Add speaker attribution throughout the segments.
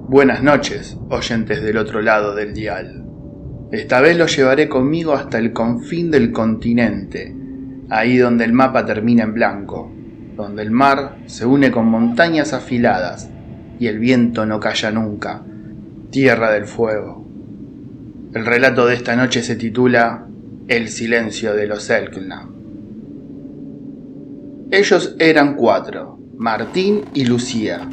Speaker 1: Buenas noches, oyentes del otro lado del dial. Esta vez los llevaré conmigo hasta el confín del continente, ahí donde el mapa termina en blanco, donde el mar se une con montañas afiladas y el viento no calla nunca, tierra del fuego. El relato de esta noche se titula El silencio de los Selknam. Ellos eran 4, Martín y Lucía,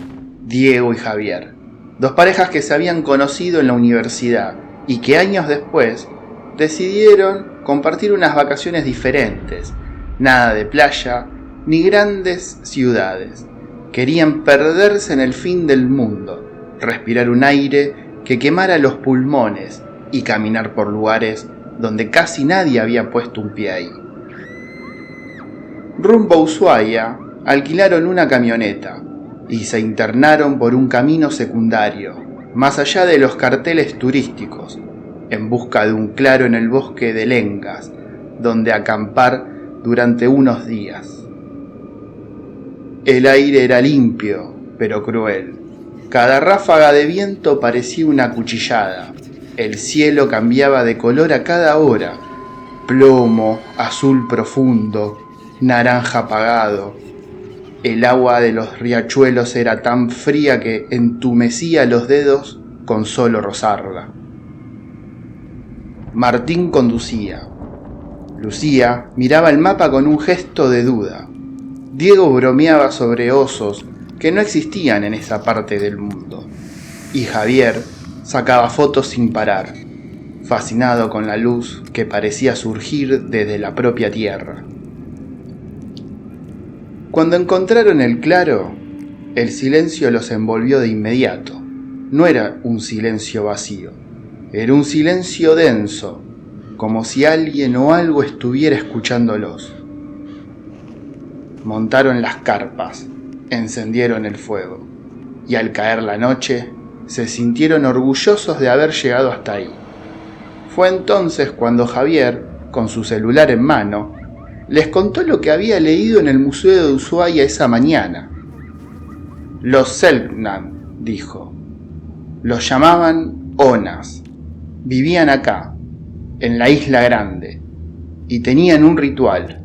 Speaker 1: Diego y Javier, dos parejas que se habían conocido en la universidad y que años después decidieron compartir unas vacaciones diferentes, nada de playa ni grandes ciudades. Querían perderse en el fin del mundo, respirar un aire que quemara los pulmones y caminar por lugares donde casi nadie había puesto un pie ahí. Rumbo a Ushuaia, alquilaron una camioneta y se internaron por un camino secundario, más allá de los carteles turísticos, en busca de un claro en el bosque de Lengas, donde acampar durante unos días. El aire era limpio, pero cruel. Cada ráfaga de viento parecía una cuchillada. El cielo cambiaba de color a cada hora: plomo, azul profundo, naranja apagado. El agua de los riachuelos era tan fría que entumecía los dedos con solo rozarla. Martín conducía. Lucía miraba el mapa con un gesto de duda. Diego bromeaba sobre osos que no existían en esa parte del mundo. Y Javier sacaba fotos sin parar, fascinado con la luz que parecía surgir desde la propia tierra. Cuando encontraron el claro, el silencio los envolvió de inmediato. No era un silencio vacío, era un silencio denso, como si alguien o algo estuviera escuchándolos. Montaron las carpas, encendieron el fuego, y al caer la noche, se sintieron orgullosos de haber llegado hasta ahí. Fue entonces cuando Javier, con su celular en mano, les contó lo que había leído en el Museo de Ushuaia esa mañana. Los Selknam, dijo. Los llamaban Onas. Vivían acá, en la Isla Grande, y tenían un ritual,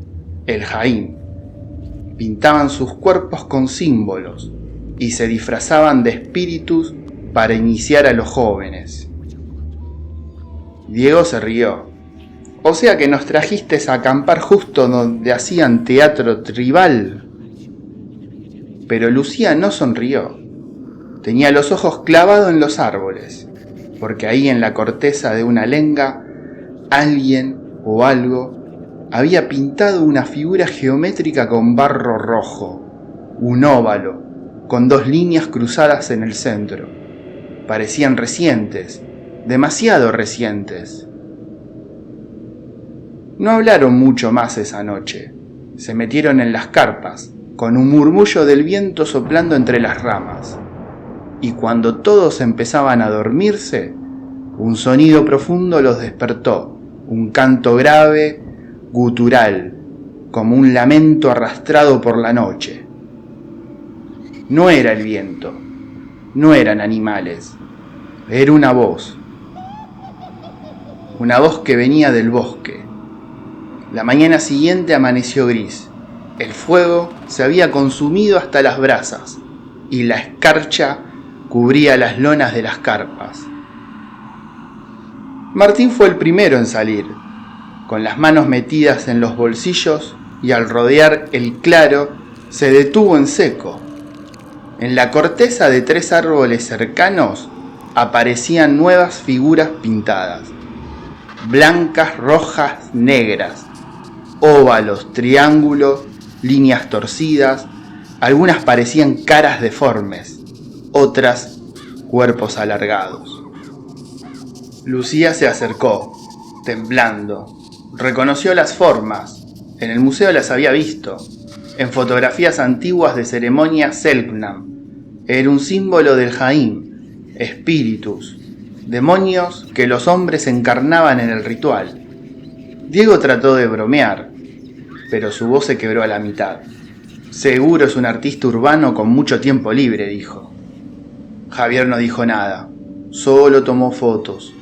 Speaker 1: el Jaim. Pintaban sus cuerpos con símbolos y se disfrazaban de espíritus para iniciar a los jóvenes. Diego se rió. O sea que nos trajiste a acampar justo donde hacían teatro tribal. Pero Lucía no sonrió. Tenía los ojos clavados en los árboles, porque ahí en la corteza de una lenga, alguien o algo había pintado una figura geométrica con barro rojo, un óvalo, con 2 líneas cruzadas en el centro. Parecían recientes, demasiado recientes. No hablaron mucho más esa noche. Se metieron en las carpas, con un murmullo del viento soplando entre las ramas. Y cuando todos empezaban a dormirse, un sonido profundo los despertó, un canto grave, gutural, como un lamento arrastrado por la noche. No era el viento, no eran animales, era una voz que venía del bosque. La mañana siguiente amaneció gris. El fuego se había consumido hasta las brasas y la escarcha cubría las lonas de las carpas. Martín fue el primero en salir, con las manos metidas en los bolsillos, y al rodear el claro se detuvo en seco. En la corteza de 3 árboles cercanos aparecían nuevas figuras pintadas, blancas, rojas, negras, óvalos, triángulos, líneas torcidas. Algunas parecían caras deformes, otras cuerpos alargados. Lucía se acercó, temblando. Reconoció las formas. En el museo las había visto, en fotografías antiguas de ceremonias Selknam. Era un símbolo del Jaim, espíritus, demonios que los hombres encarnaban en el ritual. Diego trató de bromear, pero su voz se quebró a la mitad. Seguro es un artista urbano con mucho tiempo libre, dijo. Javier no dijo nada, solo tomó fotos,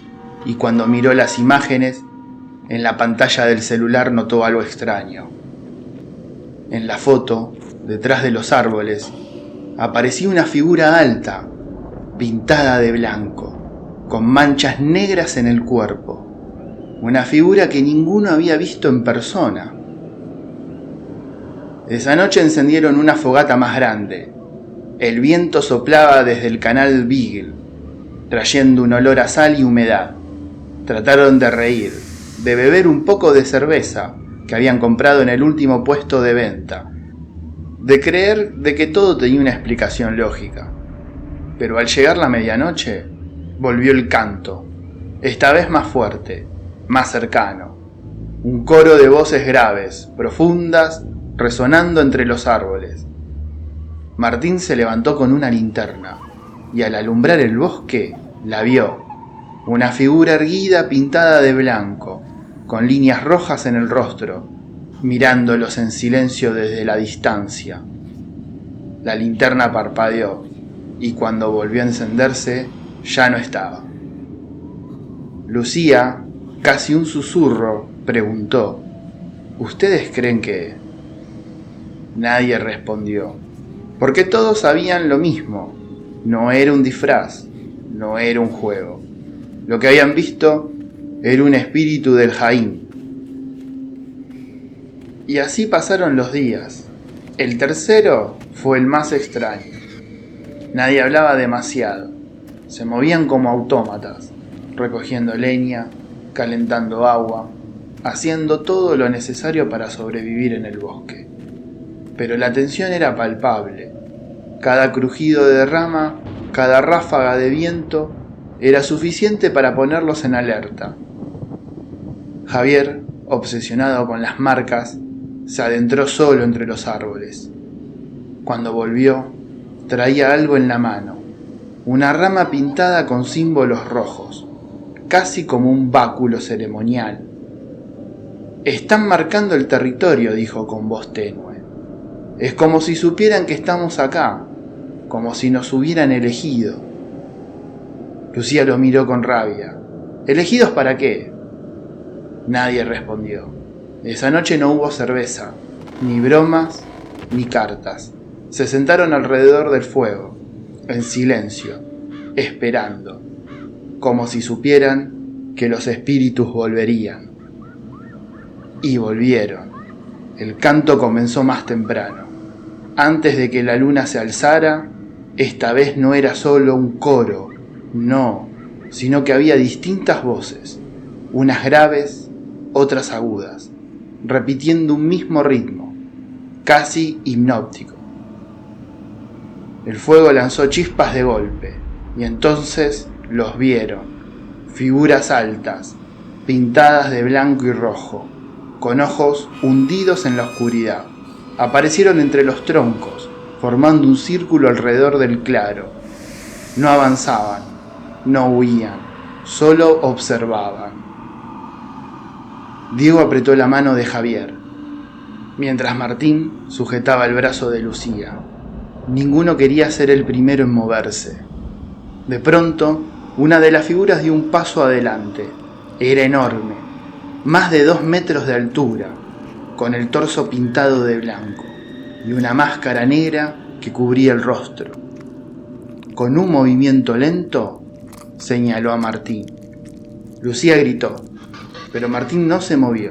Speaker 1: y cuando miró las imágenes, en la pantalla del celular notó algo extraño. En la foto, detrás de los árboles, aparecía una figura alta, pintada de blanco, con manchas negras en el cuerpo. Una figura que ninguno había visto en persona. Esa noche encendieron una fogata más grande. El viento soplaba desde el canal Beagle, trayendo un olor a sal y humedad. Trataron de reír, de beber un poco de cerveza que habían comprado en el último puesto de venta, de creer de que todo tenía una explicación lógica. Pero al llegar la medianoche, volvió el canto, esta vez más fuerte, más cercano. Un coro de voces graves, profundas, resonando entre los árboles. Martín se levantó con una linterna y al alumbrar el bosque la vio. Una figura erguida pintada de blanco, con líneas rojas en el rostro, mirándolos en silencio desde la distancia. La linterna parpadeó y cuando volvió a encenderse ya no estaba. Lucía, casi un susurro, preguntó: ¿Ustedes creen que...? Nadie respondió, porque todos sabían lo mismo. No era un disfraz, no era un juego. Lo que habían visto era un espíritu del Jaín. Y así pasaron los días. El tercero fue el más extraño. Nadie hablaba demasiado. Se movían como autómatas, recogiendo leña, calentando agua, haciendo todo lo necesario para sobrevivir en el bosque. Pero la tensión era palpable. Cada crujido de rama, cada ráfaga de viento era suficiente para ponerlos en alerta. Javier, obsesionado con las marcas, se adentró solo entre los árboles. Cuando volvió, traía algo en la mano, una rama pintada con símbolos rojos, casi como un báculo ceremonial. «Están marcando el territorio», dijo con voz tenue. «Es como si supieran que estamos acá, como si nos hubieran elegido». Lucía lo miró con rabia. «¿Elegidos para qué?». Nadie respondió. Esa noche no hubo cerveza, ni bromas, ni cartas. Se sentaron alrededor del fuego, en silencio, esperando, como si supieran que los espíritus volverían. Y volvieron. El canto comenzó más temprano. Antes de que la luna se alzara, esta vez no era solo un coro, no, sino que había distintas voces, unas graves, otras agudas, repitiendo un mismo ritmo, casi hipnótico. El fuego lanzó chispas de golpe, y entonces los vieron, figuras altas, pintadas de blanco y rojo, con ojos hundidos en la oscuridad. Aparecieron entre los troncos, formando un círculo alrededor del claro. No avanzaban, no huían, solo observaban. Diego apretó la mano de Javier, mientras Martín sujetaba el brazo de Lucía. Ninguno quería ser el primero en moverse. De pronto, una de las figuras dio un paso adelante. Era enorme, más de 2 metros de altura, con el torso pintado de blanco y una máscara negra que cubría el rostro. Con un movimiento lento, señaló a Martín. Lucía gritó, pero Martín no se movió.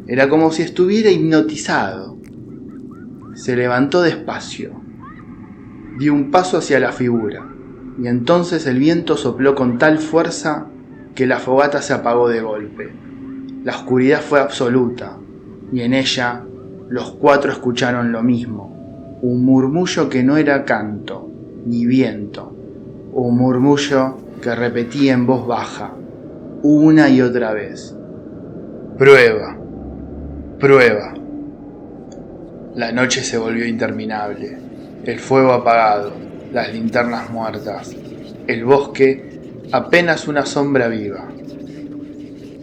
Speaker 1: Era como si estuviera hipnotizado. Se levantó despacio, dio un paso hacia la figura, y entonces el viento sopló con tal fuerza que la fogata se apagó de golpe. La oscuridad fue absoluta, y en ella los 4 escucharon lo mismo, un murmullo que no era canto ni viento, un murmullo que repetía en voz baja, una y otra vez: «Prueba, prueba». La noche se volvió interminable, el fuego apagado, las linternas muertas, el bosque apenas una sombra viva.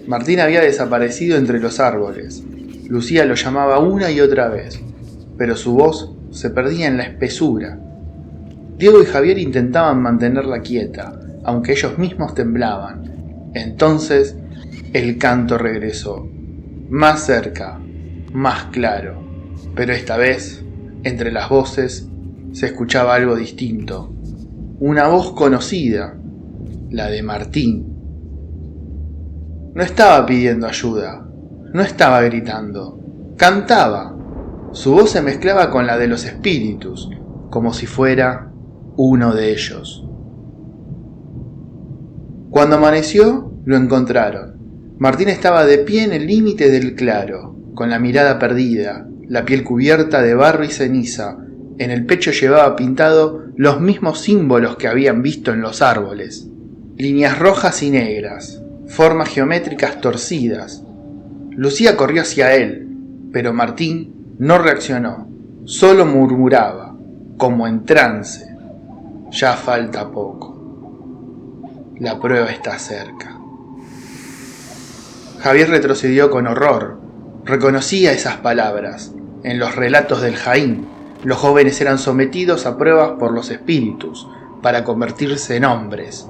Speaker 1: Martín había desaparecido entre los árboles. Lucía lo llamaba una y otra vez, pero su voz se perdía en la espesura. Diego y Javier intentaban mantenerla quieta, aunque ellos mismos temblaban. Entonces el canto regresó, más cerca, más claro, pero esta vez, entre las voces, se escuchaba algo distinto. Una voz conocida, la de Martín. No estaba pidiendo ayuda, no estaba gritando, cantaba. Su voz se mezclaba con la de los espíritus, como si fuera uno de ellos. Cuando amaneció, lo encontraron. Martín estaba de pie en el límite del claro, con la mirada perdida, la piel cubierta de barro y ceniza. En el pecho llevaba pintado los mismos símbolos que habían visto en los árboles. Líneas rojas y negras, formas geométricas torcidas. Lucía corrió hacia él, pero Martín no reaccionó, solo murmuraba, como en trance. Ya falta poco. La prueba está cerca. Javier retrocedió con horror. Reconocía esas palabras. En los relatos del Jaín, los jóvenes eran sometidos a pruebas por los espíritus para convertirse en hombres.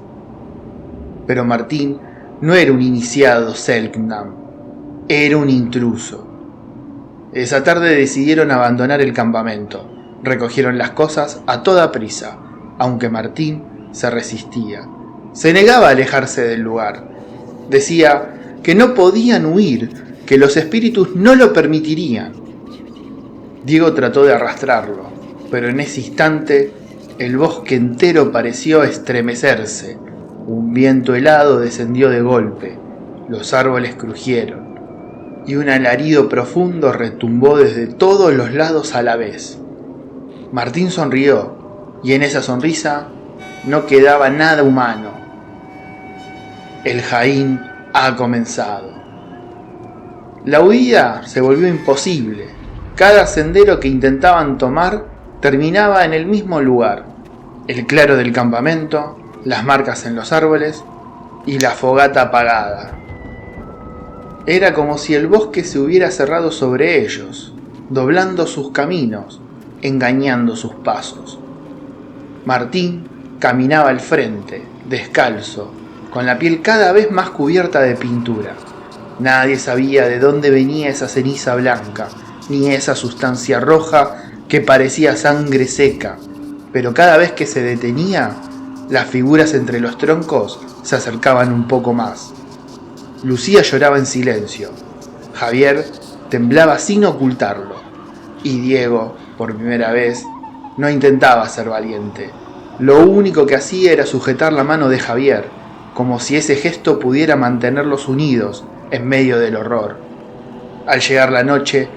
Speaker 1: Pero Martín no era un iniciado Selknam, era un intruso. Esa tarde decidieron abandonar el campamento. Recogieron las cosas a toda prisa, aunque Martín se resistía. Se negaba a alejarse del lugar. Decía que no podían huir, que los espíritus no lo permitirían. Diego trató de arrastrarlo, pero en ese instante el bosque entero pareció estremecerse. Un viento helado descendió de golpe, los árboles crujieron, y un alarido profundo retumbó desde todos los lados a la vez. Martín sonrió, y en esa sonrisa no quedaba nada humano. El Jaín ha comenzado. La huida se volvió imposible. Cada sendero que intentaban tomar terminaba en el mismo lugar: el claro del campamento, las marcas en los árboles y la fogata apagada. Era como si el bosque se hubiera cerrado sobre ellos, doblando sus caminos, engañando sus pasos. Martín caminaba al frente, descalzo, con la piel cada vez más cubierta de pintura. Nadie sabía de dónde venía esa ceniza blanca, ni esa sustancia roja que parecía sangre seca, pero cada vez que se detenía, las figuras entre los troncos se acercaban un poco más. Lucía lloraba en silencio. Javier temblaba sin ocultarlo. Y Diego, por primera vez, no intentaba ser valiente. Lo único que hacía era sujetar la mano de Javier, como si ese gesto pudiera mantenerlos unidos en medio del horror. Al llegar la noche,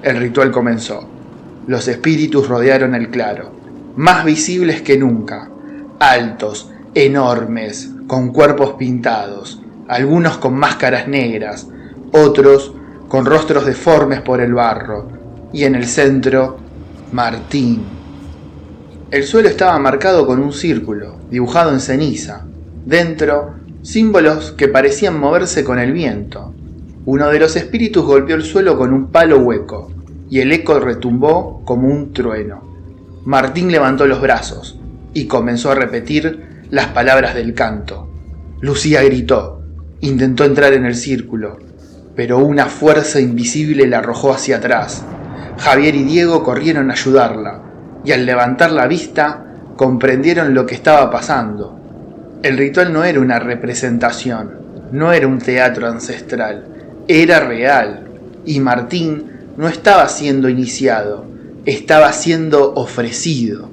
Speaker 1: el ritual comenzó. Los espíritus rodearon el claro, más visibles que nunca, altos, enormes, con cuerpos pintados, algunos con máscaras negras, otros con rostros deformes por el barro, y en el centro, Martín. El suelo estaba marcado con un círculo, dibujado en ceniza. Dentro, símbolos que parecían moverse con el viento. Uno de los espíritus golpeó el suelo con un palo hueco, y el eco retumbó como un trueno. Martín levantó los brazos y comenzó a repetir las palabras del canto. Lucía gritó, intentó entrar en el círculo, pero una fuerza invisible la arrojó hacia atrás. Javier y Diego corrieron a ayudarla, y al levantar la vista comprendieron lo que estaba pasando. El ritual no era una representación, no era un teatro ancestral, era real, y Martín no estaba siendo iniciado, estaba siendo ofrecido.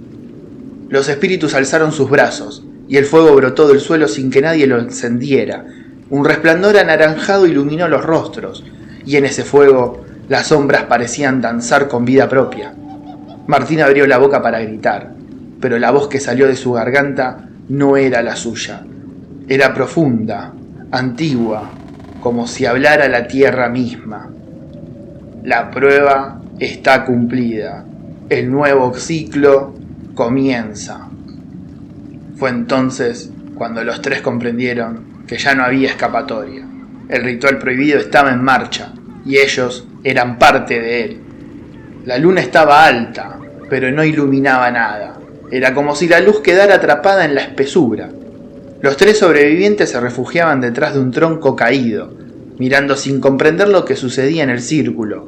Speaker 1: Los espíritus alzaron sus brazos, y el fuego brotó del suelo sin que nadie lo encendiera. Un resplandor anaranjado iluminó los rostros, y en ese fuego las sombras parecían danzar con vida propia. Martín abrió la boca para gritar, pero la voz que salió de su garganta no era la suya. Era profunda, antigua, como si hablara la tierra misma. La prueba está cumplida. El nuevo ciclo comienza. Fue entonces cuando los tres comprendieron que ya no había escapatoria. El ritual prohibido estaba en marcha y ellos eran parte de él. La luna estaba alta, pero no iluminaba nada. Era como si la luz quedara atrapada en la espesura. Los 3 sobrevivientes se refugiaban detrás de un tronco caído, mirando sin comprender lo que sucedía en el círculo.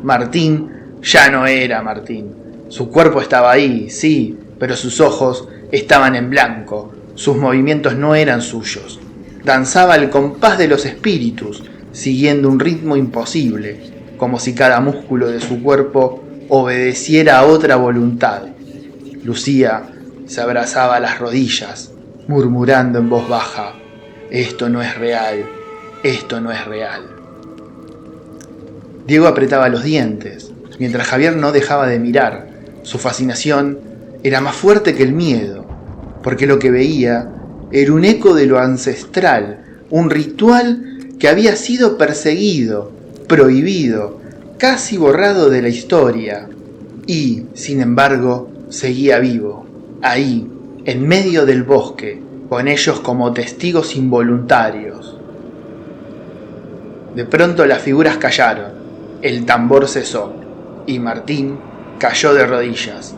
Speaker 1: Martín ya no era Martín. Su cuerpo estaba ahí, sí, pero sus ojos estaban en blanco. Sus movimientos no eran suyos. Danzaba al compás de los espíritus, siguiendo un ritmo imposible, como si cada músculo de su cuerpo obedeciera a otra voluntad. Lucía se abrazaba a las rodillas, murmurando en voz baja: «Esto no es real, esto no es real». Diego apretaba los dientes, mientras Javier no dejaba de mirar. Su fascinación era más fuerte que el miedo, porque lo que veía era un eco de lo ancestral, un ritual que había sido perseguido, prohibido, casi borrado de la historia, y, sin embargo, seguía vivo, ahí, en medio del bosque, con ellos como testigos involuntarios. De pronto las figuras callaron, el tambor cesó, y Martín cayó de rodillas.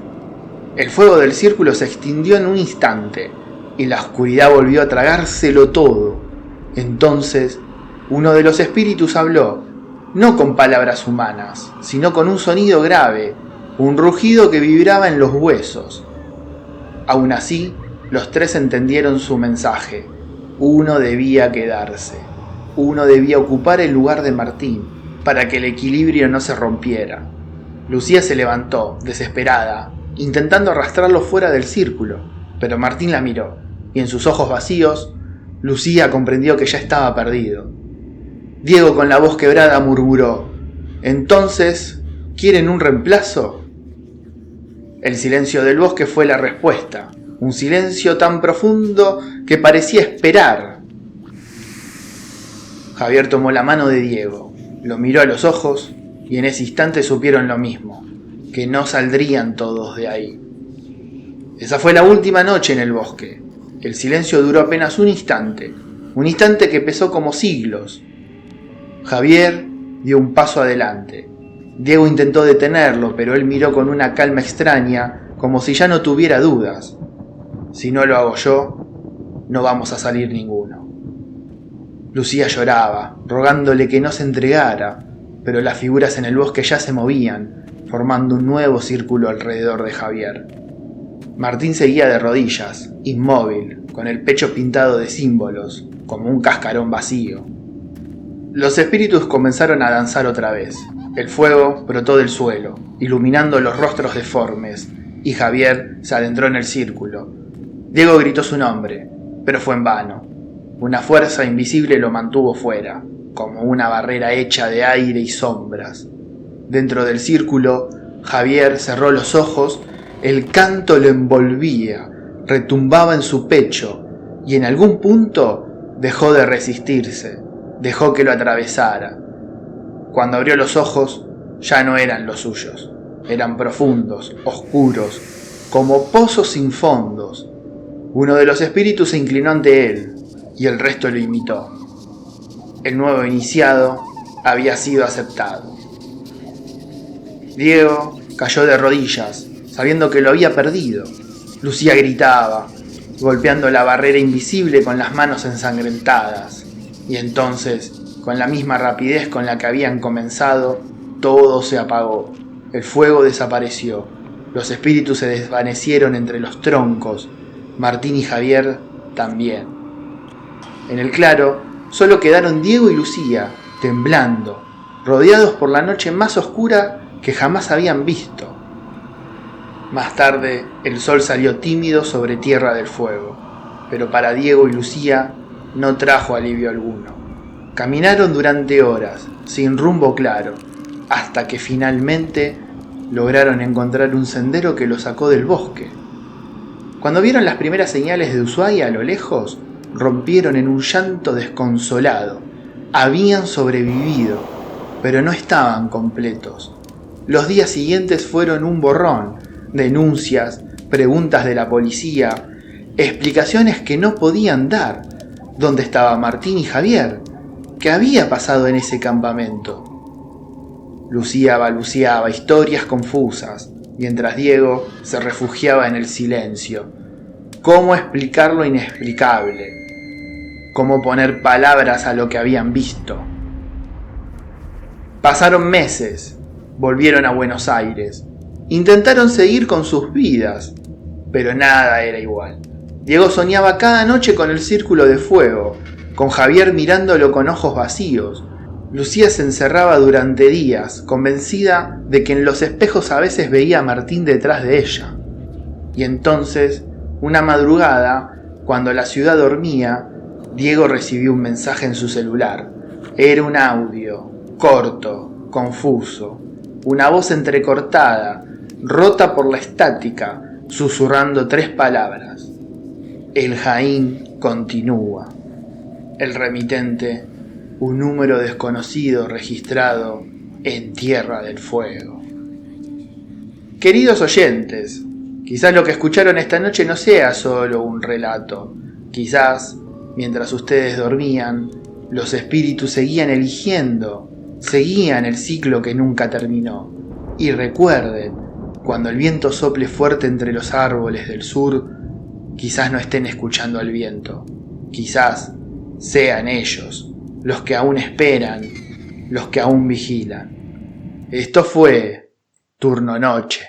Speaker 1: El fuego del círculo se extinguió en un instante, y la oscuridad volvió a tragárselo todo. Entonces, uno de los espíritus habló, no con palabras humanas, sino con un sonido grave, un rugido que vibraba en los huesos. Aún así, los 3 entendieron su mensaje. Uno debía quedarse. Uno debía ocupar el lugar de Martín, para que el equilibrio no se rompiera. Lucía se levantó, desesperada, intentando arrastrarlo fuera del círculo, pero Martín la miró, y en sus ojos vacíos, Lucía comprendió que ya estaba perdido. Diego, con la voz quebrada, murmuró: «¿Entonces quieren un reemplazo?». El silencio del bosque fue la respuesta, un silencio tan profundo que parecía esperar. Javier tomó la mano de Diego, lo miró a los ojos, y en ese instante supieron lo mismo, que no saldrían todos de ahí. Esa fue la última noche en el bosque. El silencio duró apenas un instante que pesó como siglos. Javier dio un paso adelante. Diego intentó detenerlo, pero él miró con una calma extraña, como si ya no tuviera dudas. «Si no lo hago yo, no vamos a salir ninguno». Lucía lloraba, rogándole que no se entregara, pero las figuras en el bosque ya se movían, formando un nuevo círculo alrededor de Javier. Martín seguía de rodillas, inmóvil, con el pecho pintado de símbolos, como un cascarón vacío. Los espíritus comenzaron a danzar otra vez. El fuego brotó del suelo, iluminando los rostros deformes, y Javier se adentró en el círculo. Diego gritó su nombre, pero fue en vano. Una fuerza invisible lo mantuvo fuera, como una barrera hecha de aire y sombras. Dentro del círculo, Javier cerró los ojos, el canto lo envolvía, retumbaba en su pecho, y en algún punto dejó de resistirse, dejó que lo atravesara. Cuando abrió los ojos, ya no eran los suyos, eran profundos, oscuros, como pozos sin fondos. Uno de los espíritus se inclinó ante él, y el resto lo imitó. El nuevo iniciado había sido aceptado. Diego cayó de rodillas, sabiendo que lo había perdido. Lucía gritaba, golpeando la barrera invisible con las manos ensangrentadas. Y entonces, con la misma rapidez con la que habían comenzado, todo se apagó. El fuego desapareció. Los espíritus se desvanecieron entre los troncos. Martín y Javier también. En el claro, solo quedaron Diego y Lucía, temblando, rodeados por la noche más oscura que jamás habían visto. Más tarde, el sol salió tímido sobre Tierra del Fuego, pero para Diego y Lucía no trajo alivio alguno. Caminaron durante horas, sin rumbo claro, hasta que finalmente lograron encontrar un sendero que los sacó del bosque. Cuando vieron las primeras señales de Ushuaia a lo lejos, rompieron en un llanto desconsolado. Habían sobrevivido, pero no estaban completos. Los días siguientes fueron un borrón, denuncias, preguntas de la policía, explicaciones que no podían dar. ¿Dónde estaba Martín y Javier? ¿Qué había pasado en ese campamento? Lucía balbuceaba historias confusas, mientras Diego se refugiaba en el silencio. ¿Cómo explicar lo inexplicable? ¿Cómo poner palabras a lo que habían visto? Pasaron meses, volvieron a Buenos Aires, intentaron seguir con sus vidas, pero nada era igual. Diego soñaba cada noche con el círculo de fuego, con Javier mirándolo con ojos vacíos. Lucía se encerraba durante días, convencida de que en los espejos a veces veía a Martín detrás de ella. Y entonces, una madrugada, cuando la ciudad dormía, Diego recibió un mensaje en su celular. Era un audio, corto, confuso, una voz entrecortada, rota por la estática, susurrando 3 palabras. El Jaín continúa. El remitente, un número desconocido registrado en Tierra del Fuego. Queridos oyentes, quizás lo que escucharon esta noche no sea solo un relato. Quizás, mientras ustedes dormían, los espíritus seguían eligiendo, seguían el ciclo que nunca terminó. Y recuerden, cuando el viento sople fuerte entre los árboles del sur, quizás no estén escuchando al viento, quizás sean ellos los que aún esperan, los que aún vigilan. Esto fue Turno Noche.